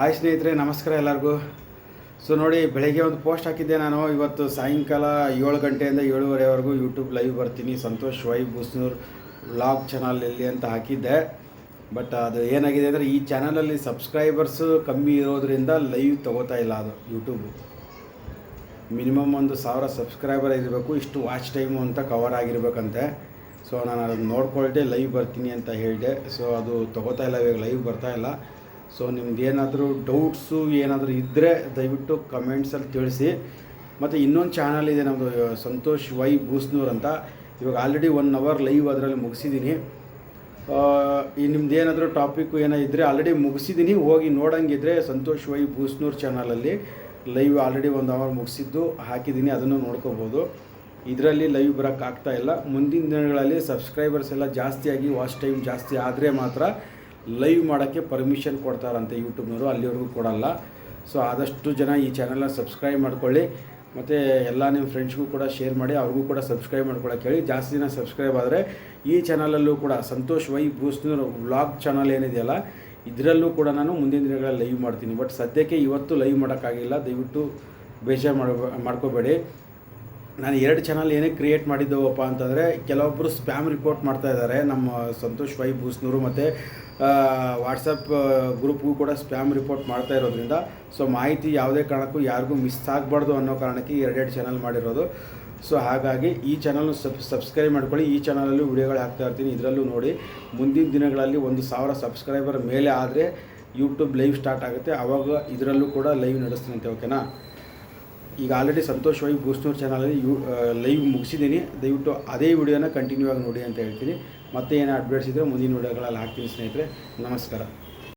Hi ಸ್ನೇಹಿತರೆ, ನಮಸ್ಕಾರ ಎಲ್ಲರಿಗೂ. ಸೊ ನೋಡಿ, ಬೆಳಗ್ಗೆ ಒಂದು ಪೋಸ್ಟ್ ಹಾಕಿದ್ದೆ ನಾನು. ಇವತ್ತು ಸಾಯಂಕಾಲ 7 ಗಂಟೆಯಿಂದ 7:30ವರೆಗೂ ಯೂಟ್ಯೂಬ್ ಲೈವ್ ಬರ್ತೀನಿ, ಸಂತೋಷ್ ವೈ ಬೂಸ್ನೂರ್ ವ್ಲಾಗ್ ಚಾನಲಲ್ಲಿ ಅಂತ ಹಾಕಿದ್ದೆ. ಬಟ್ ಅದು ಏನಾಗಿದೆ ಅಂದರೆ, ಈ ಚಾನಲಲ್ಲಿ ಸಬ್ಸ್ಕ್ರೈಬರ್ಸು ಕಮ್ಮಿ ಇರೋದ್ರಿಂದ ಲೈವ್ ತೊಗೋತಾ ಇಲ್ಲ. ಅದು ಯೂಟ್ಯೂಬು ಮಿನಿಮಮ್ 1,000 ಸಬ್ಸ್ಕ್ರೈಬರ್ ಇರಬೇಕು, ಇಷ್ಟು ವಾಚ್ ಟೈಮು ಅಂತ ಕವರ್ ಆಗಿರ್ಬೇಕಂತೆ. ಸೊ ನಾನು ಅದನ್ನು ನೋಡ್ಕೊಳ್ದೆ ಲೈವ್ ಬರ್ತೀನಿ ಅಂತ ಹೇಳಿದೆ. ಸೊ ಅದು ತೊಗೋತಾ ಇಲ್ಲ, ಇವಾಗ ಲೈವ್ ಬರ್ತಾ ಇಲ್ಲ. ಸೊ ನಿಮ್ದು ಏನಾದರೂ ಡೌಟ್ಸು ಏನಾದರೂ ಇದ್ದರೆ ದಯವಿಟ್ಟು ಕಮೆಂಟ್ಸಲ್ಲಿ ತಿಳಿಸಿ. ಮತ್ತು ಇನ್ನೊಂದು ಚಾನಲ್ ಇದೆ ನಮ್ಮದು, ಸಂತೋಷ್ ವೈ ಬೂಸ್ನೂರ್ ಅಂತ. ಇವಾಗ ಆಲ್ರೆಡಿ 1 ಅವರ್ ಲೈವ್ ಅದರಲ್ಲಿ ಮುಗಿಸಿದ್ದೀನಿ. ಈ ನಿಮ್ದು ಏನಾದರೂ ಟಾಪಿಕ್ಕು ಏನೋ ಇದ್ದರೆ ಆಲ್ರೆಡಿ ಮುಗಿಸಿದ್ದೀನಿ, ಹೋಗಿ ನೋಡೋಂಗಿದ್ರೆ ಸಂತೋಷ್ ವೈ ಬೂಸ್ನೂರ್ ಚಾನಲಲ್ಲಿ ಲೈವ್ ಆಲ್ರೆಡಿ 1 ಅವರ್ ಮುಗಿಸಿದ್ದು ಹಾಕಿದ್ದೀನಿ, ಅದನ್ನು ನೋಡ್ಕೋಬೋದು. ಇದರಲ್ಲಿ ಲೈವ್ ಬರೋಕ್ಕಾಗ್ತಾ ಇಲ್ಲ. ಮುಂದಿನ ದಿನಗಳಲ್ಲಿ ಸಬ್ಸ್ಕ್ರೈಬರ್ಸ್ ಎಲ್ಲ ಜಾಸ್ತಿಯಾಗಿ ವಾಚ್ ಟೈಮ್ ಜಾಸ್ತಿ ಆದರೆ ಮಾತ್ರ ಲೈವ್ ಮಾಡೋಕ್ಕೆ ಪರ್ಮಿಷನ್ ಕೊಡ್ತಾರಂತೆ ಯೂಟ್ಯೂಬ್ನವರು, ಅಲ್ಲಿವರೆಗೂ ಕೊಡಲ್ಲ. ಸೊ ಆದಷ್ಟು ಜನ ಈ ಚಾನಲ್ನ ಸಬ್ಸ್ಕ್ರೈಬ್ ಮಾಡ್ಕೊಳ್ಳಿ, ಮತ್ತು ಎಲ್ಲ ನಿಮ್ಮ ಫ್ರೆಂಡ್ಸ್ಗೂ ಕೂಡ ಶೇರ್ ಮಾಡಿ, ಅವ್ರಿಗೂ ಕೂಡ ಸಬ್ಸ್ಕ್ರೈಬ್ ಮಾಡ್ಕೊಳ್ಳೋಕೆ ಹೇಳಿ. ಜಾಸ್ತಿ ಜನ ಸಬ್ಸ್ಕ್ರೈಬ್ ಆದರೆ ಈ ಚಾನಲಲ್ಲೂ ಕೂಡ Santosh Y Bosnur vlog channel ಏನಿದೆಯಲ್ಲ, ಇದರಲ್ಲೂ ಕೂಡ ನಾನು ಮುಂದಿನ ದಿನಗಳಲ್ಲಿ ಲೈವ್ ಮಾಡ್ತೀನಿ. ಬಟ್ ಸದ್ಯಕ್ಕೆ ಇವತ್ತು ಲೈವ್ ಮಾಡೋಕ್ಕಾಗಿಲ್ಲ, ದಯವಿಟ್ಟು ಬೇಜಾರು ಮಾಡ್ಕೋಬೇಡಿ. ನಾನು 2 ಚಾನಲ್ ಏನೇ ಕ್ರಿಯೇಟ್ ಮಾಡಿದ್ದವಪ್ಪ ಅಂತಂದರೆ, ಕೆಲವೊಬ್ಬರು ಸ್ಪ್ಯಾಮ್ ರಿಪೋರ್ಟ್ ಮಾಡ್ತಾಯಿದ್ದಾರೆ ನಮ್ಮ ಸಂತೋಷ್ ವೈ ಬೂಸ್ನೂರು, ಮತ್ತು ವಾಟ್ಸಪ್ ಗ್ರೂಪ್ಗೂ ಕೂಡ ಸ್ಪ್ಯಾಮ್ ರಿಪೋರ್ಟ್ ಮಾಡ್ತಾ ಇರೋದ್ರಿಂದ ಸೊ ಮಾಹಿತಿ ಯಾವುದೇ ಕಾರಣಕ್ಕೂ ಯಾರಿಗೂ ಮಿಸ್ ಆಗಬಾರ್ದು ಅನ್ನೋ ಕಾರಣಕ್ಕೆ 2 ಚಾನಲ್ ಮಾಡಿರೋದು. ಸೊ ಹಾಗಾಗಿ ಈ ಚಾನಲ್ನ ಸಬ್ಸ್ಕ್ರೈಬ್ ಮಾಡ್ಕೊಳ್ಳಿ. ಈ ಚಾನಲಲ್ಲೂ ವಿಡಿಯೋಗಳು ಹಾಕ್ತಾ ಇರ್ತೀನಿ, ಇದರಲ್ಲೂ ನೋಡಿ. ಮುಂದಿನ ದಿನಗಳಲ್ಲಿ 1,000 ಸಬ್ಸ್ಕ್ರೈಬರ್ ಮೇಲೆ ಆದರೆ ಯೂಟ್ಯೂಬ್ ಲೈವ್ ಸ್ಟಾರ್ಟ್ ಆಗುತ್ತೆ, ಆವಾಗ ಇದರಲ್ಲೂ ಕೂಡ ಲೈವ್ ನಡೆಸ್ತೀನಿ ಅಂತ. ಓಕೆನಾ? ಈಗ ಆಲ್ರೆಡಿ ಸಂತೋಷ್ ವೈ ಬೂಸ್ನೂರ್ ಚಾನಲಲ್ಲಿ ಲೈವ್ ಮುಗಿಸಿದ್ದೀನಿ. ದಯವಿಟ್ಟು ಅದೇ ವಿಡಿಯೋನ ಕಂಟಿನ್ಯೂ ಆಗಿ ನೋಡಿ ಅಂತ ಹೇಳ್ತೀನಿ. ಮತ್ತೆ ಏನೋ ಅಪ್ಡೇಟ್ಸ್ ಇದ್ದರೆ ಮುಂದಿನ ವಿಡಿಯೋಗಳಲ್ಲಿ ಹಾಕ್ತೀನಿ ಸ್ನೇಹಿತರೆ. ನಮಸ್ಕಾರ.